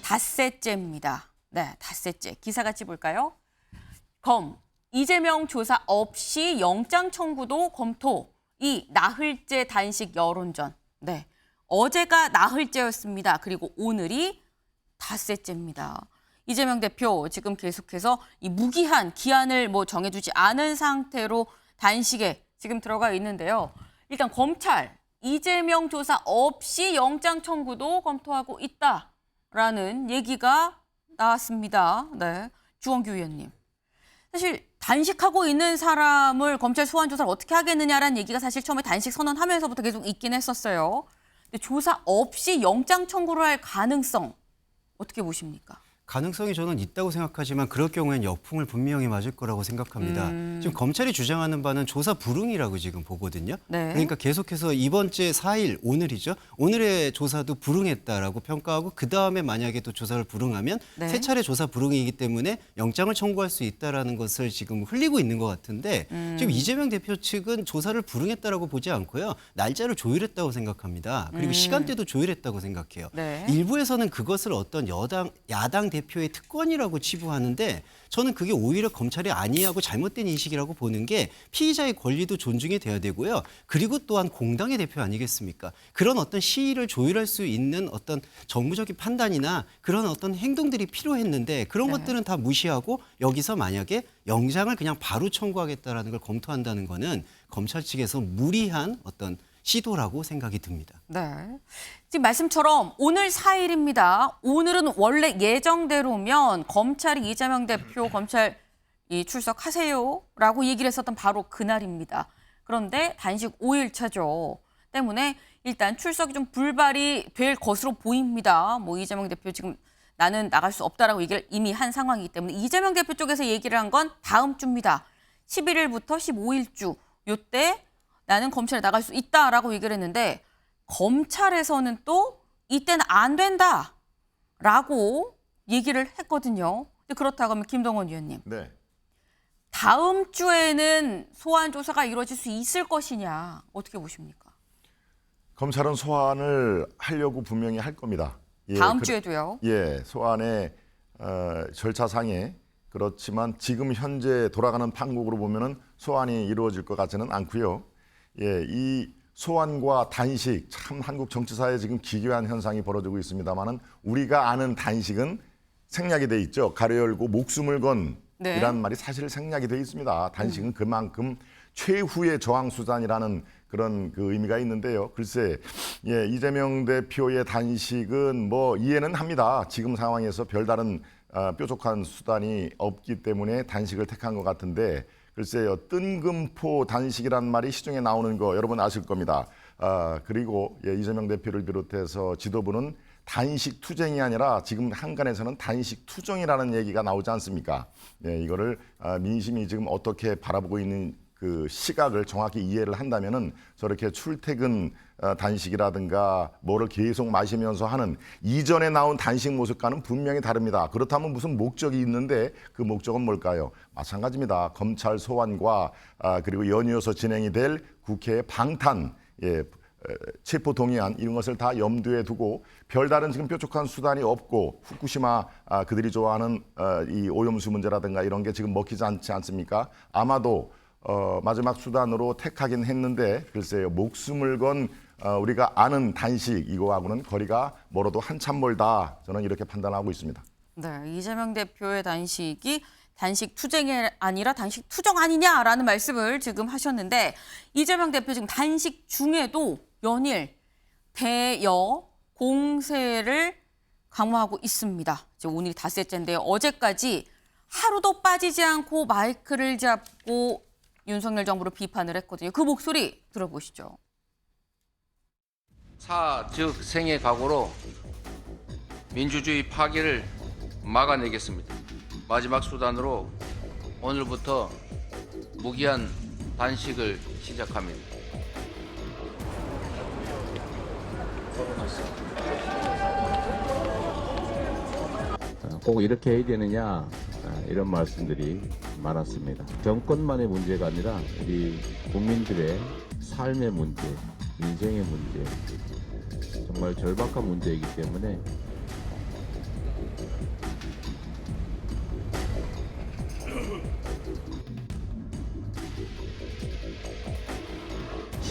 닷새째입니다. 네, 닷새째. 기사 같이 볼까요? 이재명 조사 없이 영장 청구도 검토. 이 나흘째 단식 여론전. 네, 어제가 나흘째였습니다. 그리고 오늘이 닷새째입니다. 이재명 대표 지금 계속해서 이 무기한 기한을 정해주지 않은 상태로 단식에 지금 들어가 있는데요. 일단 검찰 이재명 조사 없이 영장 청구도 검토하고 있다라는 얘기가 나왔습니다. 네, 주원규 의원님. 사실 단식하고 있는 사람을 검찰 소환 조사를 어떻게 하겠느냐라는 얘기가 사실 처음에 단식 선언하면서부터 계속 있긴 했었어요. 근데 조사 없이 영장 청구를 할 가능성 어떻게 보십니까? 가능성이 저는 있다고 생각하지만 그럴 경우엔 역풍을 분명히 맞을 거라고 생각합니다. 지금 검찰이 주장하는 바는 조사 불응이라고 지금 보거든요. 네. 그러니까 계속해서 이번 주에 4일, 오늘이죠. 오늘의 조사도 불응했다라고 평가하고 그다음에 만약에 또 조사를 불응하면 네. 세 차례 조사 불응이기 때문에 영장을 청구할 수 있다라는 것을 지금 흘리고 있는 것 같은데 지금 이재명 대표 측은 조사를 불응했다라고 보지 않고요. 날짜를 조율했다고 생각합니다. 그리고 시간대도 조율했다고 생각해요. 네. 일부에서는 그것을 어떤 야당 대표의 특권이라고 치부하는데 저는 그게 오히려 검찰이 아니하고 잘못된 인식이라고 보는 게 피의자의 권리도 존중이 돼야 되고요. 그리고 또한 공당의 대표 아니겠습니까? 그런 어떤 시위를 조율할 수 있는 어떤 정무적인 판단이나 그런 어떤 행동들이 필요했는데 그런 것들은 다 무시하고 여기서 만약에 영장을 그냥 바로 청구하겠다라는 걸 검토한다는 거는 검찰 측에서 무리한 어떤 시도라고 생각이 듭니다. 네. 지금 말씀처럼 오늘 4일입니다. 오늘은 원래 예정대로면 검찰이 이재명 대표 검찰 출석하세요라고 얘기를 했었던 바로 그날입니다. 그런데 단식 5일 차죠. 때문에 일단 출석이 좀 불발이 될 것으로 보입니다. 이재명 대표 지금 나는 나갈 수 없다라고 얘기를 이미 한 상황이기 때문에 이재명 대표 쪽에서 얘기를 한 건 다음 주입니다. 11일부터 15일주 요때 나는 검찰에 나갈 수 있다라고 얘기를 했는데 검찰에서는 또 이때는 안 된다라고 얘기를 했거든요. 근데 그렇다고 하면 김동원 위원님. 네. 다음 주에는 소환 조사가 이루어질 수 있을 것이냐 어떻게 보십니까? 검찰은 소환을 하려고 분명히 할 겁니다. 다음 주에도요? 예, 소환의 절차상에 그렇지만 지금 현재 돌아가는 판국으로 보면은 소환이 이루어질 것 같지는 않고요. 예, 이 소환과 단식 참 한국 정치사에 지금 기괴한 현상이 벌어지고 있습니다만은 우리가 아는 단식은 생략이 돼 있죠. 가려 열고 목숨을 건 네. 이란 말이 사실 생략이 돼 있습니다. 단식은 그만큼 최후의 저항 수단이라는 그런 그 의미가 있는데요. 글쎄, 예, 이재명 대표의 단식은 이해는 합니다. 지금 상황에서 별다른 뾰족한 수단이 없기 때문에 단식을 택한 것 같은데 글쎄요, 뜬금포 단식이란 말이 시중에 나오는 거 여러분 아실 겁니다. 그리고 이재명 대표를 비롯해서 지도부는 단식 투쟁이 아니라 지금 한간에서는 단식 투정이라는 얘기가 나오지 않습니까? 네, 이거를 민심이 지금 어떻게 바라보고 있는 그 시각을 정확히 이해를 한다면은 저렇게 출퇴근 단식이라든가 뭐를 계속 마시면서 하는 이전에 나온 단식 모습과는 분명히 다릅니다. 그렇다면 무슨 목적이 있는데 그 목적은 뭘까요? 마찬가지입니다. 검찰 소환과 그리고 연이어서 진행이 될 국회의 방탄, 체포동의안 이런 것을 다 염두에 두고 별다른 지금 뾰족한 수단이 없고 후쿠시마 그들이 좋아하는 이 오염수 문제라든가 이런 게 지금 먹히지 않지 않습니까? 아마도 마지막 수단으로 택하긴 했는데 글쎄요, 목숨을 건 우리가 아는 단식 이거하고는 거리가 멀어도 한참 멀다. 저는 이렇게 판단하고 있습니다. 네, 이재명 대표의 단식이 단식 투쟁이 아니라 단식 투정 아니냐라는 말씀을 지금 하셨는데 이재명 대표 지금 단식 중에도 연일 대여 공세를 강화하고 있습니다. 지금 오늘이 닷새째인데요. 어제까지 하루도 빠지지 않고 마이크를 잡고 윤석열 정부를 비판을 했거든요. 그 목소리 들어보시죠. 사, 즉 생의 각오로 민주주의 파괴를 막아내겠습니다. 마지막 수단으로 오늘부터 무기한 단식을 시작합니다. 꼭 이렇게 해야 되느냐 이런 말씀들이 많았습니다. 정권만의 문제가 아니라 우리 국민들의 삶의 문제, 인생의 문제, 정말 절박한 문제이기 때문에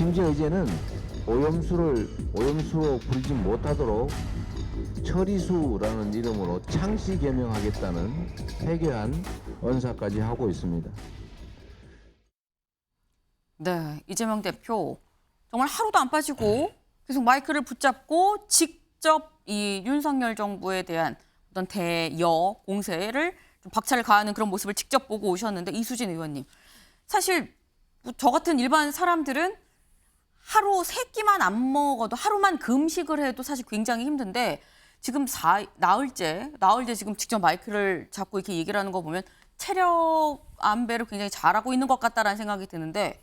심지어 이제는 오염수로 부르지 못하도록 처리수라는 이름으로 창씨 개명하겠다는 회개한 언사까지 하고 있습니다. 네, 이재명 대표 정말 하루도 안 빠지고 계속 마이크를 붙잡고 직접 이 윤석열 정부에 대한 어떤 대여 공세를 좀 박차를 가하는 그런 모습을 직접 보고 오셨는데 이수진 의원님, 사실 저 같은 일반 사람들은 하루 3끼만 안 먹어도 하루만 금식을 해도 사실 굉장히 힘든데 지금 나흘째 지금 직접 마이크를 잡고 이렇게 얘기를 하는 거 보면 체력 안배를 굉장히 잘하고 있는 것 같다라는 생각이 드는데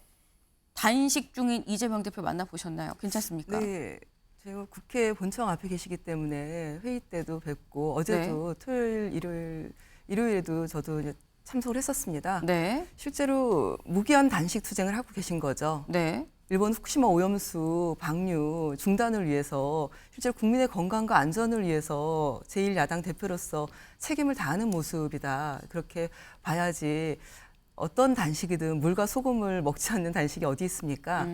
단식 중인 이재명 대표 만나보셨나요? 괜찮습니까? 네. 제가 국회 본청 앞에 계시기 때문에 회의 때도 뵙고 어제도 토요일, 일요일에도 저도 이제 참석을 했었습니다. 네. 실제로 무기한 단식 투쟁을 하고 계신 거죠. 네. 일본 후쿠시마 오염수 방류 중단을 위해서 실제로 국민의 건강과 안전을 위해서 제1야당 대표로서 책임을 다하는 모습이다. 그렇게 봐야지 어떤 단식이든 물과 소금을 먹지 않는 단식이 어디 있습니까?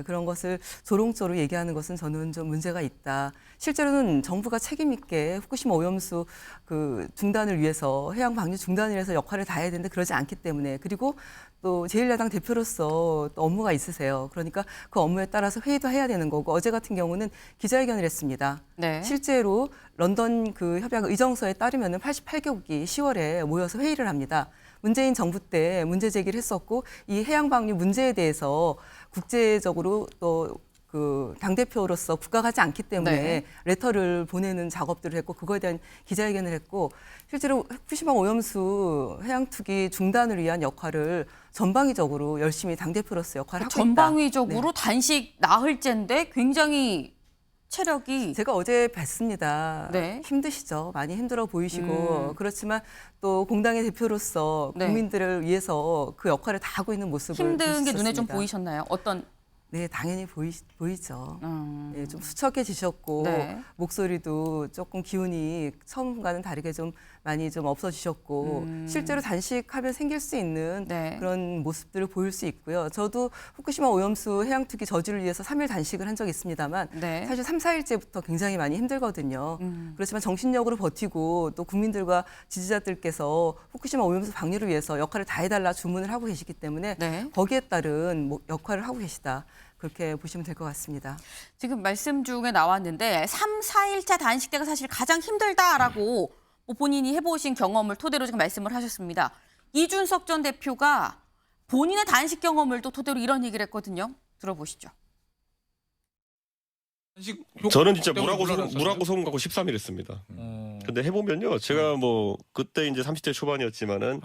그런 것을 조롱조로 얘기하는 것은 저는 좀 문제가 있다. 실제로는 정부가 책임 있게 후쿠시마 오염수 그 중단을 위해서 해양 방류 중단을 위해서 역할을 다해야 되는데 그러지 않기 때문에 그리고 또 제1야당 대표로서 또 업무가 있으세요. 그러니까 그 업무에 따라서 회의도 해야 되는 거고 어제 같은 경우는 기자회견을 했습니다. 네. 실제로 런던 그 협약 의정서에 따르면 88개국이 10월에 모여서 회의를 합니다. 문재인 정부 때 문제 제기를 했었고 이 해양 방류 문제에 대해서 국제적으로 또 그 당대표로서 국가가 하지 않기 때문에 네. 레터를 보내는 작업들을 했고 그거에 대한 기자회견을 했고 실제로 후쿠시마 오염수 해양 투기 중단을 위한 역할을 전방위적으로 열심히 당대표로서 역할을 하고 있다. 전방위적으로 네. 단식 나흘째인데 굉장히 체력이 제가 어제 뵀습니다. 네. 힘드시죠. 많이 힘들어 보이시고 그렇지만 또 공당의 대표로서 네. 국민들을 위해서 그 역할을 다 하고 있는 모습을 볼 힘든 수 게 눈에 좀 있었습니다. 보이셨나요? 어떤? 네, 당연히 보이죠. 예, 좀 수척해지셨고 네. 목소리도 조금 기운이 처음과는 다르게 좀 많이 좀 없어지셨고 실제로 단식하면 생길 수 있는 네. 그런 모습들을 보일 수 있고요. 저도 후쿠시마 오염수 해양 투기 저지를 위해서 3일 단식을 한 적이 있습니다만 네. 사실 3, 4일째부터 굉장히 많이 힘들거든요. 그렇지만 정신력으로 버티고 또 국민들과 지지자들께서 후쿠시마 오염수 방류를 위해서 역할을 다해달라 주문을 하고 계시기 때문에 네. 거기에 따른 역할을 하고 계시다. 그렇게 보시면 될 것 같습니다. 지금 말씀 중에 나왔는데 3, 4일차 단식 때가 사실 가장 힘들다라고 뭐 본인이 해보신 경험을 토대로 지금 말씀을 하셨습니다. 이준석 전 대표가 본인의 단식 경험을 또 토대로 이런 얘기를 했거든요. 들어보시죠. 저는 진짜 물하고 소금 갖고 13일 했습니다. 근데 해보면요, 제가 뭐 그때 이제 30대 초반이었지만은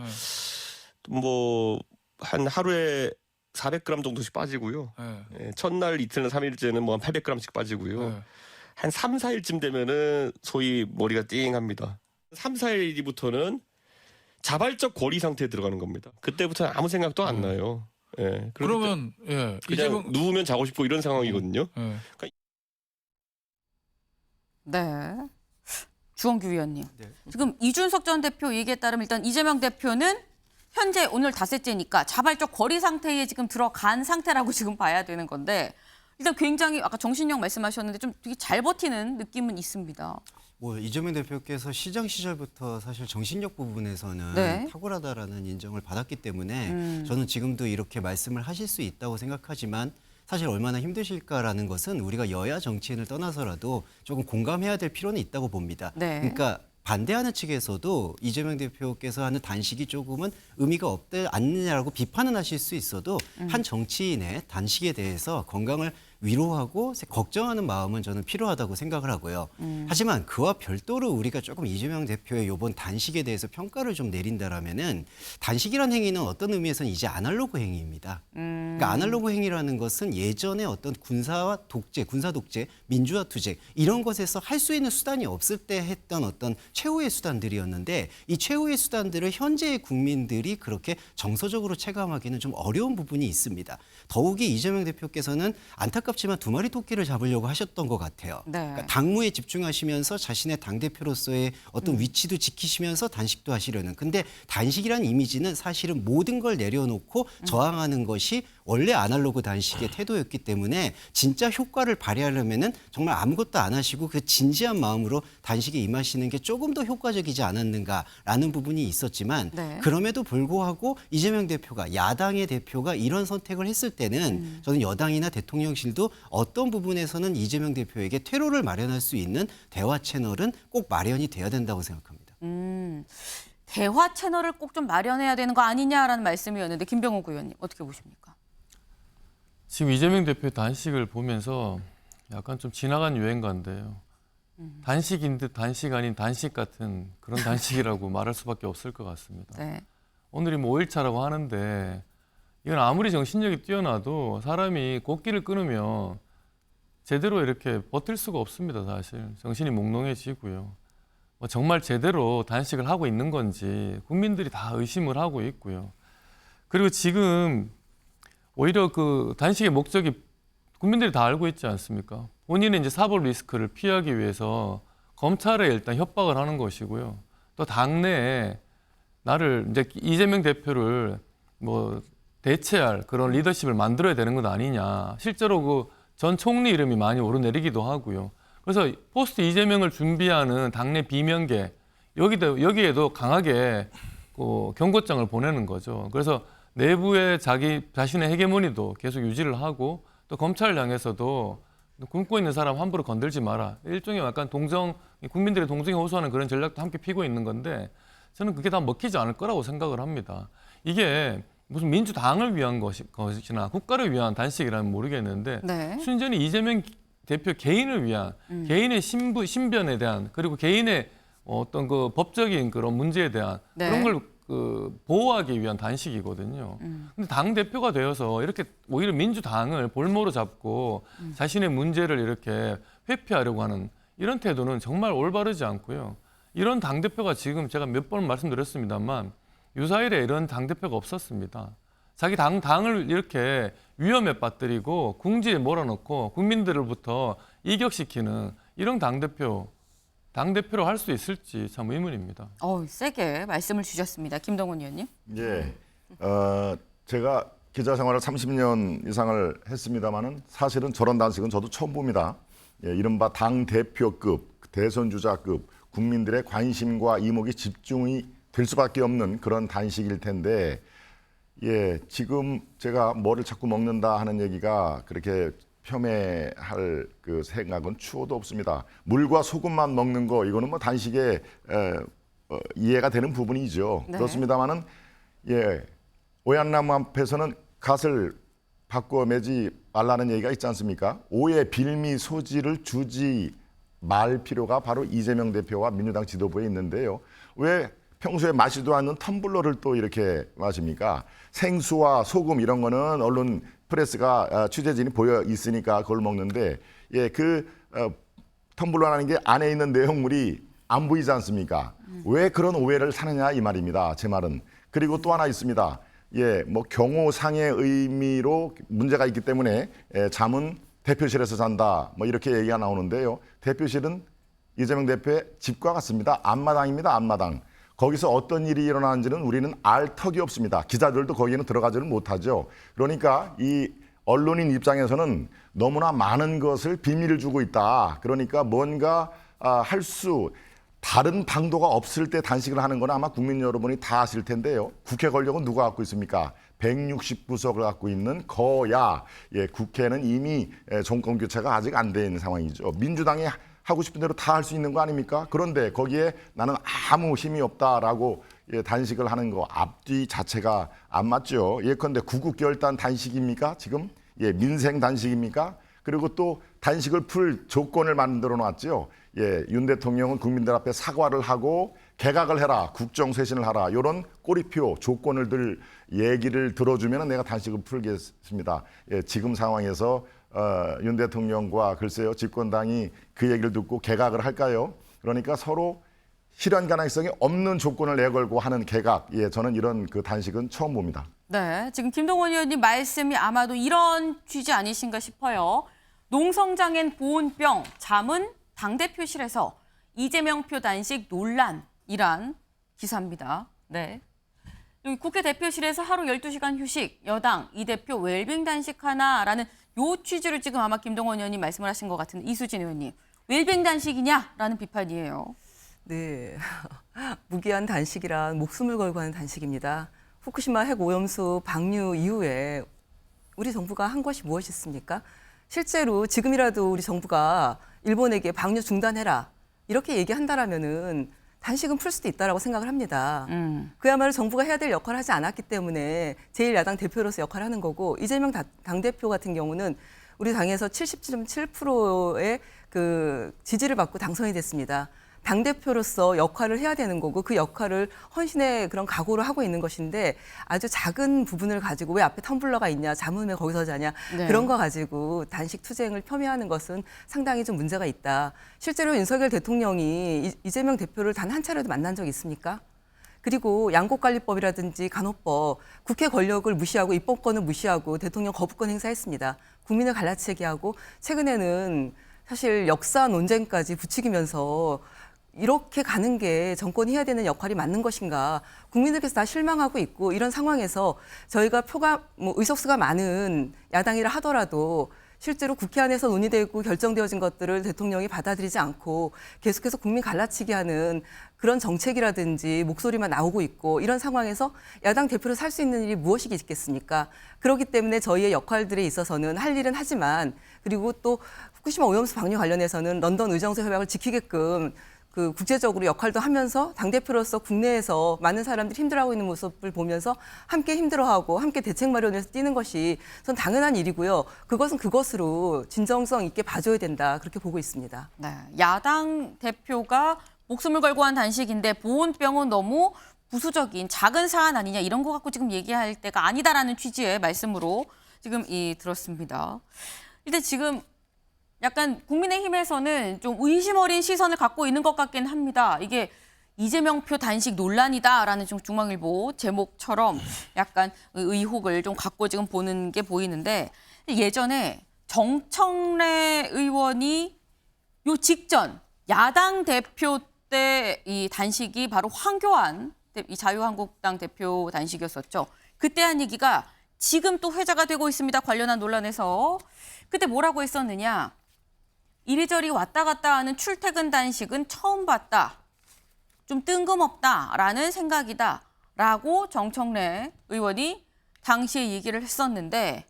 뭐 한 하루에 400g 정도씩 빠지고요. 예, 첫날 이틀 3일째는 뭐 한 800g씩 빠지고요. 한 3, 4일쯤 되면은 소위 머리가 띵합니다. 3, 4일 뒤부터는 자발적 고리 상태에 들어가는 겁니다. 그때부터는 아무 생각도 안 나요. 예, 그러면 그냥 이재명 누우면 자고 싶고 이런 상황이거든요. 네. 주원규 위원님. 네. 지금 이준석 전 대표 얘기에 따르면 일단 이재명 대표는 현재 오늘 닷새째니까 자발적 거리 상태에 지금 들어간 상태라고 지금 봐야 되는 건데 일단 굉장히 아까 정신력 말씀하셨는데 좀 되게 잘 버티는 느낌은 있습니다. 뭐 이재명 대표께서 시장 시절부터 사실 정신력 부분에서는 네. 탁월하다라는 인정을 받았기 때문에 저는 지금도 이렇게 말씀을 하실 수 있다고 생각하지만 사실 얼마나 힘드실까라는 것은 우리가 여야 정치인을 떠나서라도 조금 공감해야 될 필요는 있다고 봅니다. 네. 그러니까 반대하는 측에서도 이재명 대표께서 하는 단식이 조금은 의미가 없지 않느냐라고 비판은 하실 수 있어도 한 정치인의 단식에 대해서 건강을 위로하고 걱정하는 마음은 저는 필요하다고 생각을 하고요. 하지만 그와 별도로 우리가 조금 이재명 대표의 이번 단식에 대해서 평가를 좀 내린다라면은 단식이라는 행위는 어떤 의미에서는 이제 아날로그 행위입니다. 그러니까 아날로그 행위라는 것은 예전에 어떤 군사 독재, 민주화 투쟁 이런 것에서 할 수 있는 수단이 없을 때 했던 어떤 최후의 수단들이었는데 이 최후의 수단들을 현재의 국민들이 그렇게 정서적으로 체감하기는 좀 어려운 부분이 있습니다. 더욱이 이재명 대표께서는 안타깝지만 두 마리 토끼를 잡으려고 하셨던 것 같아요. 네. 그러니까 당무에 집중하시면서 자신의 당대표로서의 어떤 위치도 지키시면서 단식도 하시려는. 근데 단식이라는 이미지는 사실은 모든 걸 내려놓고 저항하는 것이 원래 아날로그 단식의 태도였기 때문에 진짜 효과를 발휘하려면은 정말 아무것도 안 하시고 그 진지한 마음으로 단식에 임하시는 게 조금 더 효과적이지 않았는가라는 부분이 있었지만 네. 그럼에도 불구하고 이재명 대표가 야당의 대표가 이런 선택을 했을 때는 저는 여당이나 대통령실도 어떤 부분에서는 이재명 대표에게 퇴로를 마련할 수 있는 대화 채널은 꼭 마련이 돼야 된다고 생각합니다. 대화 채널을 꼭 좀 마련해야 되는 거 아니냐라는 말씀이었는데 김병욱 의원님 어떻게 보십니까? 지금 이재명 대표의 단식을 보면서 약간 좀 지나간 유행가인데요. 단식인 듯 단식 아닌 단식 같은 그런 단식이라고 말할 수밖에 없을 것 같습니다. 네. 오늘이 뭐 5일차라고 하는데 이건 아무리 정신력이 뛰어나도 사람이 곡기를 끊으면 제대로 이렇게 버틸 수가 없습니다. 사실 정신이 몽롱해지고요. 뭐 정말 제대로 단식을 하고 있는 건지 국민들이 다 의심을 하고 있고요. 그리고 지금 오히려 그 단식의 목적이 국민들이 다 알고 있지 않습니까? 본인의 이제 사법 리스크를 피하기 위해서 검찰에 일단 협박을 하는 것이고요. 또 당내에 나를 이제 이재명 대표를 뭐 대체할 그런 리더십을 만들어야 되는 것 아니냐. 실제로 그 전 총리 이름이 많이 오르내리기도 하고요. 그래서 포스트 이재명을 준비하는 당내 비명계 여기에도 강하게 경고장을 보내는 거죠. 그래서 내부에 자신의 헤게모니도 계속 유지를 하고 또 검찰을 향해서도 굶고 있는 사람 함부로 건들지 마라. 일종의 약간 국민들의 동정에 호소하는 그런 전략도 함께 피고 있는 건데 저는 그게 다 먹히지 않을 거라고 생각을 합니다. 이게 무슨 민주당을 위한 것이나 국가를 위한 단식이라면 모르겠는데 네. 순전히 이재명 대표 개인을 위한 개인의 신변에 대한 그리고 개인의 어떤 그 법적인 그런 문제에 대한 네. 그런 걸 보호하기 위한 단식이거든요. 근데 당 대표가 되어서 이렇게 오히려 민주당을 볼모로 잡고 자신의 문제를 이렇게 회피하려고 하는 이런 태도는 정말 올바르지 않고요. 이런 당 대표가 지금 제가 몇 번 말씀드렸습니다만 유사일에 이런 당 대표가 없었습니다. 자기 당을 이렇게 위험에 빠뜨리고 궁지에 몰아넣고 국민들로부터 이격시키는 이런 당 대표로 할 수 있을지 참 의문입니다. 세게 말씀을 주셨습니다. 김동훈 의원님. 예, 제가 기자 생활을 30년 이상을 했습니다마는 사실은 저런 단식은 저도 처음 봅니다. 예, 이른바 당 대표급, 대선 주자급 국민들의 관심과 이목이 집중이 될 수밖에 없는 그런 단식일 텐데, 예, 지금 제가 뭐를 자꾸 먹는다 하는 얘기가 그렇게 폄훼할 그 생각은 추호도 없습니다. 물과 소금만 먹는 거 이거는 뭐 단식에 이해가 되는 부분이죠. 네. 그렇습니다만은 예, 오얏나무 앞에서는 갓을 바꿔 매지 말라는 얘기가 있지 않습니까? 오해 빌미 소지를 주지 말 필요가 바로 이재명 대표와 민주당 지도부에 있는데요. 왜 평소에 마시도 않는 텀블러를 또 이렇게 마십니까? 생수와 소금 이런 거는 언론 프레스가 취재진이 보여 있으니까 그걸 먹는데, 예, 텀블러라는 게 안에 있는 내용물이 안 보이지 않습니까? 왜 그런 오해를 사느냐 이 말입니다. 제 말은. 그리고 또 하나 있습니다. 예, 뭐 경호상의 의미로 문제가 있기 때문에 잠은 대표실에서 잔다. 뭐 이렇게 얘기가 나오는데요. 대표실은 이재명 대표의 집과 같습니다. 앞마당입니다. 앞마당. 거기서 어떤 일이 일어나는지는 우리는 알 턱이 없습니다. 기자들도 거기에는 들어가지는 못하죠. 그러니까 이 언론인 입장에서는 너무나 많은 것을 비밀을 주고 있다. 그러니까 뭔가 다른 방도가 없을 때 단식을 하는 건 아마 국민 여러분이 다 아실 텐데요. 국회 권력은 누가 갖고 있습니까? 160구석을 갖고 있는 거야. 예, 국회는 이미 정권 교체가 아직 안 돼 있는 상황이죠. 민주당이 하고 싶은 대로 다 할 수 있는 거 아닙니까? 그런데 거기에 나는 아무 힘이 없다라고 단식을 하는 거 앞뒤 자체가 안 맞죠. 예컨대 구국결단 단식입니까? 지금 예, 민생 단식입니까? 그리고 또 단식을 풀 조건을 만들어 놨죠. 예, 윤 대통령은 국민들 앞에 사과를 하고 개각을 해라, 국정쇄신을 하라, 이런 꼬리표 조건을 얘기를 들어주면 내가 단식을 풀겠습니다. 예, 지금 상황에서 윤 대통령과 글쎄요 집권당이 그 얘기를 듣고 개각을 할까요? 그러니까 서로 실현 가능성이 없는 조건을 내걸고 하는 개각, 예, 저는 이런 그 단식은 처음 봅니다. 네, 지금 김동원 의원님 말씀이 아마도 이런 취지 아니신가 싶어요. 농성장엔 보온병, 잠은 당대표실에서 이재명 표 단식 논란이란 기사입니다. 네. 여기 국회 대표실에서 하루 12시간 휴식, 여당 이 대표 웰빙 단식 하나라는 요 취지를 지금 아마 김동원 의원님 말씀을 하신 것 같은데 이수진 의원님, 웰빙 단식이냐라는 비판이에요. 네, 무기한 단식이란 목숨을 걸고 하는 단식입니다. 후쿠시마 핵 오염수 방류 이후에 우리 정부가 한 것이 무엇이었습니까? 실제로 지금이라도 우리 정부가 일본에게 방류 중단해라 이렇게 얘기한다라면은 단식은 풀 수도 있다라고 생각을 합니다. 그야말로 정부가 해야 될 역할을 하지 않았기 때문에 제1야당 대표로서 역할을 하는 거고, 이재명 당대표 같은 경우는 우리 당에서 70.7%의 그 지지를 받고 당선이 됐습니다. 당대표로서 역할을 해야 되는 거고 그 역할을 헌신의 그런 각오를 하고 있는 것인데, 아주 작은 부분을 가지고 왜 앞에 텀블러가 있냐, 잠은 왜 거기서 자냐, 네. 그런 거 가지고 단식 투쟁을 폄훼하는 것은 상당히 좀 문제가 있다. 실제로 윤석열 대통령이 이재명 대표를 단 한 차례도 만난 적이 있습니까? 그리고 양곡관리법이라든지 간호법, 국회 권력을 무시하고 입법권을 무시하고 대통령 거부권 행사했습니다. 국민을 갈라치게 하고 최근에는 사실 역사 논쟁까지 부추기면서 이렇게 가는 게 정권이 해야 되는 역할이 맞는 것인가, 국민들께서 다 실망하고 있고, 이런 상황에서 저희가 표가 의석수가 많은 야당이라 하더라도 실제로 국회 안에서 논의되고 결정되어진 것들을 대통령이 받아들이지 않고 계속해서 국민 갈라치게 하는 그런 정책이라든지 목소리만 나오고 있고, 이런 상황에서 야당 대표로 살 수 있는 일이 무엇이 있겠습니까? 그렇기 때문에 저희의 역할들에 있어서는 할 일은 하지만, 그리고 또 후쿠시마 오염수 방류 관련해서는 런던 의정서 협약을 지키게끔 그 국제적으로 역할도 하면서 당대표로서 국내에서 많은 사람들이 힘들어하고 있는 모습을 보면서 함께 힘들어하고 함께 대책 마련해서 뛰는 것이 전 당연한 일이고요. 그것은 그것으로 진정성 있게 봐줘야 된다, 그렇게 보고 있습니다. 네, 야당 대표가 목숨을 걸고 한 단식인데 보온병은 너무 부수적인 작은 사안 아니냐, 이런 거 갖고 지금 얘기할 때가 아니다라는 취지의 말씀으로 지금 들었습니다. 일단 지금 약간 국민의힘에서는 좀 의심 어린 시선을 갖고 있는 것 같긴 합니다. 이게 이재명 표 단식 논란이다라는 좀 중앙일보 제목처럼 약간 의혹을 좀 갖고 지금 보는 게 보이는데, 예전에 정청래 의원이 요 직전 야당 대표 때 이 단식이 바로 황교안 이 자유한국당 대표 단식이었었죠. 그때 한 얘기가 지금 또 회자가 되고 있습니다. 관련한 논란에서. 그때 뭐라고 했었느냐. 이리저리 왔다 갔다 하는 출퇴근 단식은 처음 봤다. 좀 뜬금없다라는 생각이다라고 정청래 의원이 당시에 얘기를 했었는데,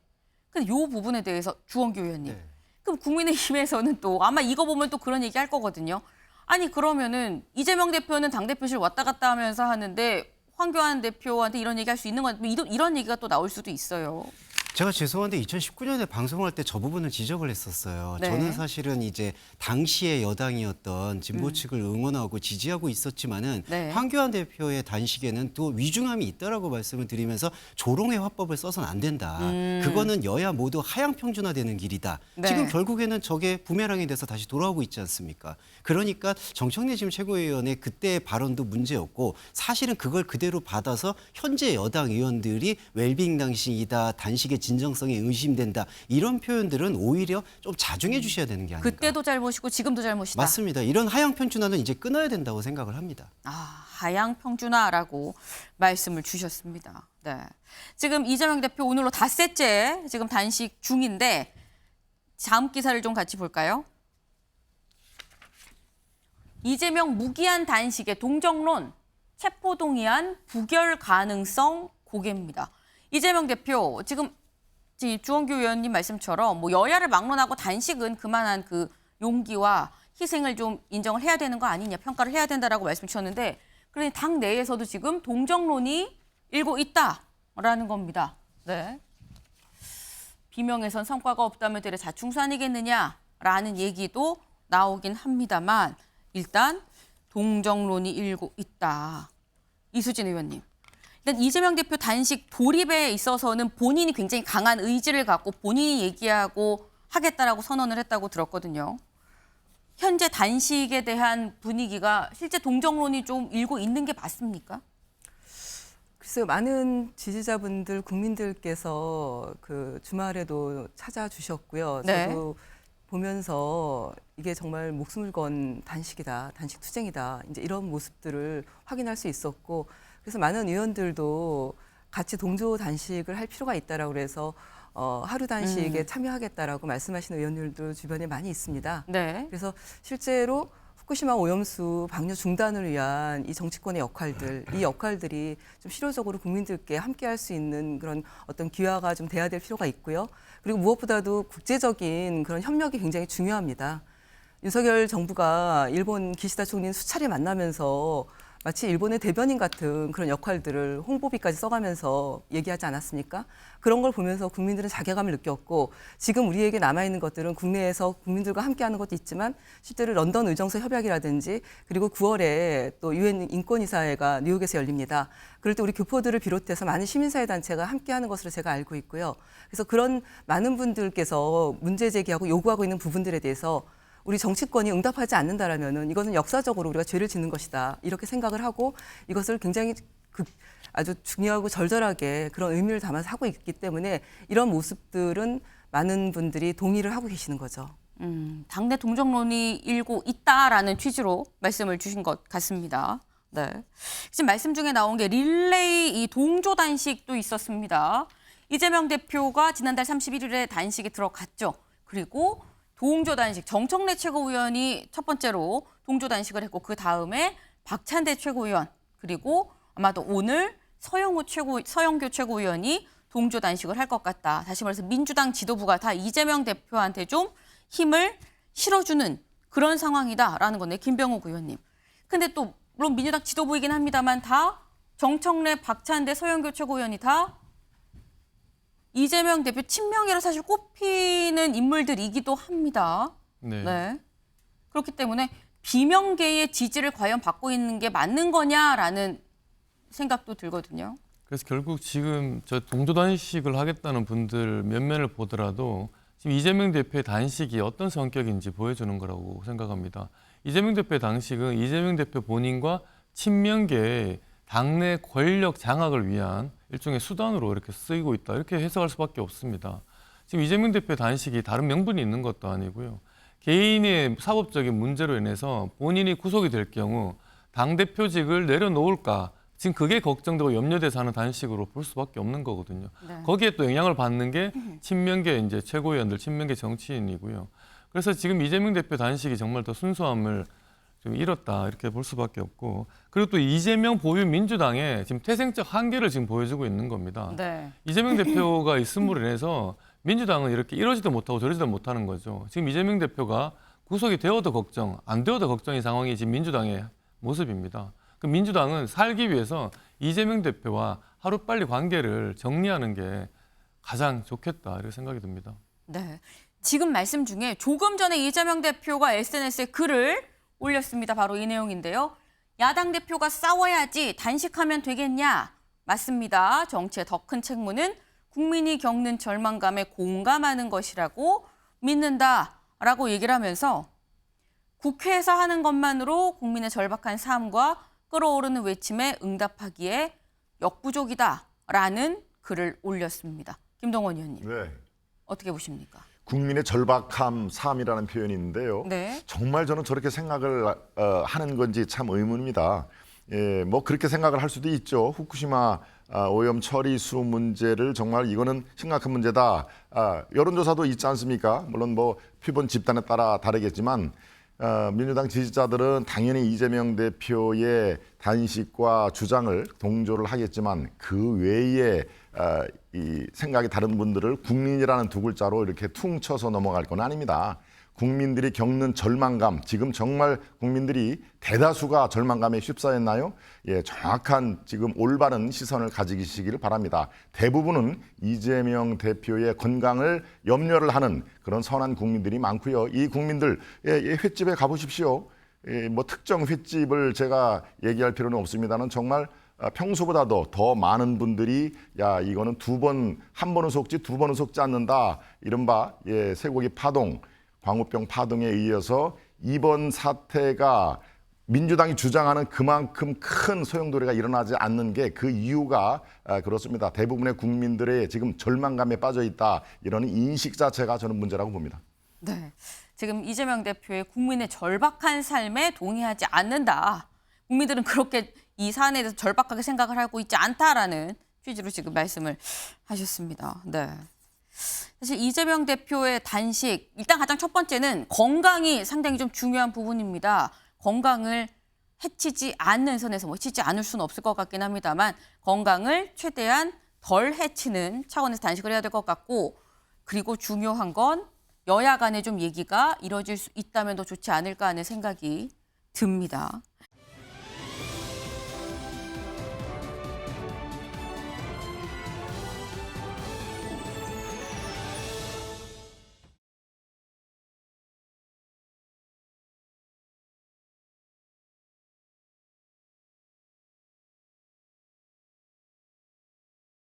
근데 이 부분에 대해서 주원규 의원님, 네. 그럼 국민의힘에서는 또 아마 이거 보면 또 그런 얘기 할 거거든요. 아니 그러면은 이재명 대표는 당대표실 왔다 갔다 하면서 하는데 황교안 대표한테 이런 얘기 할 수 있는 건 이런 얘기가 또 나올 수도 있어요. 제가 죄송한데 2019년에 방송할 때 저 부분을 지적을 했었어요. 네. 저는 사실은 이제 당시의 여당이었던 진보 측을 응원하고 지지하고 있었지만은 네. 황교안 대표의 단식에는 또 위중함이 있다라고 말씀을 드리면서 조롱의 화법을 써서는 안 된다. 그거는 여야 모두 하향 평준화되는 길이다. 네. 지금 결국에는 저게 부메랑이 돼서 다시 돌아오고 있지 않습니까? 그러니까 정청래 지금 최고위원의 그때의 발언도 문제였고, 사실은 그걸 그대로 받아서 현재 여당 의원들이 웰빙 단식이다, 단식의 진정성이 의심된다, 이런 표현들은 오히려 좀 자중해 주셔야 되는 게 아닌가. 그때도 잘못이고 지금도 잘못이다. 맞습니다. 이런 하향 평준화는 이제 끊어야 된다고 생각을 합니다. 하향 평준화라고 말씀을 주셨습니다. 네. 지금 이재명 대표 오늘로 닷새째 지금 단식 중인데, 다음 기사를 좀 같이 볼까요? 이재명 무기한 단식의 동정론, 체포동의안 부결 가능성 고개입니다. 이재명 대표 지금 주원규 의원님 말씀처럼 뭐 여야를 막론하고 단식은 그만한 그 용기와 희생을 좀 인정을 해야 되는 거 아니냐, 평가를 해야 된다라고 말씀 주셨는데, 그러니 당 내에서도 지금 동정론이 일고 있다라는 겁니다. 네. 비명에선 성과가 없다면 되레 자충수 아니겠느냐라는 얘기도 나오긴 합니다만, 일단 동정론이 일고 있다. 이수진 의원님. 일단 이재명 대표 단식 돌입에 있어서는 본인이 굉장히 강한 의지를 갖고 본인이 얘기하고 하겠다라고 선언을 했다고 들었거든요. 현재 단식에 대한 분위기가 실제 동정론이 좀 일고 있는 게 맞습니까? 글쎄요, 많은 지지자분들, 국민들께서 그 주말에도 찾아주셨고요. 네. 저도 보면서 이게 정말 목숨을 건 단식이다, 단식 투쟁이다, 이제 이런 모습들을 확인할 수 있었고, 그래서 많은 의원들도 같이 동조 단식을 할 필요가 있다라고 그래서 하루 단식에 참여하겠다라고 말씀하시는 의원들도 주변에 많이 있습니다. 네. 그래서 실제로 후쿠시마 오염수 방류 중단을 위한 이 정치권의 역할들, 이 역할들이 좀 실효적으로 국민들께 함께할 수 있는 그런 어떤 기회가 좀 돼야 될 필요가 있고요. 그리고 무엇보다도 국제적인 그런 협력이 굉장히 중요합니다. 윤석열 정부가 일본 기시다 총리는 수차례 만나면서 마치 일본의 대변인 같은 그런 역할들을 홍보비까지 써가면서 얘기하지 않았습니까? 그런 걸 보면서 국민들은 자괴감을 느꼈고 지금 우리에게 남아있는 것들은 국내에서 국민들과 함께하는 것도 있지만 실제로 런던 의정서 협약이라든지 그리고 9월에 또 유엔 인권이사회가 뉴욕에서 열립니다. 그럴 때 우리 교포들을 비롯해서 많은 시민사회 단체가 함께하는 것으로 제가 알고 있고요. 그래서 그런 많은 분들께서 문제 제기하고 요구하고 있는 부분들에 대해서 우리 정치권이 응답하지 않는다라면은 이것은 역사적으로 우리가 죄를 짓는 것이다 이렇게 생각을 하고 이것을 굉장히 아주 중요하고 절절하게 그런 의미를 담아서 하고 있기 때문에 이런 모습들은 많은 분들이 동의를 하고 계시는 거죠. 당내 동정론이 일고 있다라는 취지로 말씀을 주신 것 같습니다. 네. 지금 말씀 중에 나온 게 릴레이 이 동조 단식도 있었습니다. 이재명 대표가 지난달 31일에 단식에 들어갔죠. 그리고 동조 단식, 정청래 최고위원이 첫 번째로 동조 단식을 했고 그 다음에 박찬대 최고위원 그리고 아마도 오늘 서영교 최고위원이 동조 단식을 할 것 같다. 다시 말해서 민주당 지도부가 다 이재명 대표한테 좀 힘을 실어주는 그런 상황이다라는 건데 김병욱 의원님. 근데 또 물론 민주당 지도부이긴 합니다만 다 정청래, 박찬대, 서영교 최고위원이 다 이재명 대표 친명이라 사실 꼽히는 인물들이기도 합니다. 네. 네. 그렇기 때문에 비명계의 지지를 과연 받고 있는 게 맞는 거냐라는 생각도 들거든요. 그래서 결국 지금 저 동조 단식을 하겠다는 분들 면면을 보더라도 지금 이재명 대표의 단식이 어떤 성격인지 보여주는 거라고 생각합니다. 이재명 대표의 단식은 이재명 대표 본인과 친명계의 당내 권력 장악을 위한 일종의 수단으로 이렇게 쓰이고 있다. 이렇게 해석할 수밖에 없습니다. 지금 이재명 대표의 단식이 다른 명분이 있는 것도 아니고요. 개인의 사법적인 문제로 인해서 본인이 구속이 될 경우 당대표직을 내려놓을까. 지금 그게 걱정되고 염려돼서 하는 단식으로 볼 수밖에 없는 거거든요. 네. 거기에 또 영향을 받는 게 친명계 이제 최고위원들, 친명계 정치인이고요. 그래서 지금 이재명 대표 단식이 정말 더 순수함을 좀 잃었다 이렇게 볼 수밖에 없고 그리고 또 이재명 보유 민주당의 지금 태생적 한계를 지금 보여주고 있는 겁니다. 네. 이재명 대표가 있음으로 인해서 민주당은 이렇게 이러지도 못하고 저러지도 못하는 거죠. 지금 이재명 대표가 구속이 되어도 걱정, 안 되어도 걱정인 상황이 지금 민주당의 모습입니다. 그 민주당은 살기 위해서 이재명 대표와 하루빨리 관계를 정리하는 게 가장 좋겠다 이렇게 생각이 듭니다. 네. 지금 말씀 중에 조금 전에 이재명 대표가 SNS에 글을 올렸습니다. 바로 이 내용인데요. 야당 대표가 싸워야지 단식하면 되겠냐? 맞습니다. 정치의 더 큰 책무는 국민이 겪는 절망감에 공감하는 것이라고 믿는다라고 얘기를 하면서 국회에서 하는 것만으로 국민의 절박한 삶과 끓어오르는 외침에 응답하기에 역부족이다라는 글을 올렸습니다. 김동원 의원님. 네. 어떻게 보십니까? 국민의 절박함, 삶이라는 표현이 있는데요. 네. 정말 저는 저렇게 생각을 하는 건지 참 의문입니다. 예, 뭐 그렇게 생각을 할 수도 있죠. 후쿠시마 오염 처리수 문제를 정말 이거는 심각한 문제다. 여론조사도 있지 않습니까? 물론 뭐 표본 집단에 따라 다르겠지만 민주당 지지자들은 당연히 이재명 대표의 단식과 주장을 동조를 하겠지만 그 외에 이 생각이 다른 분들을 국민이라는 두 글자로 이렇게 퉁쳐서 넘어갈 건 아닙니다. 국민들이 겪는 절망감, 지금 정말 국민들이 대다수가 절망감에 휩싸였나요? 예, 정확한 지금 올바른 시선을 가지시기를 바랍니다. 대부분은 이재명 대표의 건강을 염려를 하는 그런 선한 국민들이 많고요. 이 국민들 횟집에 가보십시오. 뭐 특정 횟집을 제가 얘기할 필요는 없습니다는 정말 평소보다도 더 많은 분들이 야 이거는 한 번은 속지 두 번은 속지 않는다. 이른바 쇠고기 파동, 광우병 파동에 의해서 이번 사태가 민주당이 주장하는 그만큼 큰 소용돌이가 일어나지 않는 게 그 이유가 그렇습니다. 대부분의 국민들의 지금 절망감에 빠져 있다. 이런 인식 자체가 저는 문제라고 봅니다. 네. 지금 이재명 대표의 국민의 절박한 삶에 동의하지 않는다. 국민들은 그렇게 이 사안에 대해서 절박하게 생각을 하고 있지 않다라는 취지로 지금 말씀을 하셨습니다. 네. 사실 이재명 대표의 단식, 일단 가장 첫 번째는 건강이 상당히 좀 중요한 부분입니다. 건강을 해치지 않는 선에서 뭐 해치지 않을 수는 없을 것 같긴 합니다만 건강을 최대한 덜 해치는 차원에서 단식을 해야 될 것 같고, 그리고 중요한 건 여야 간에 좀 얘기가 이뤄질 수 있다면 더 좋지 않을까 하는 생각이 듭니다.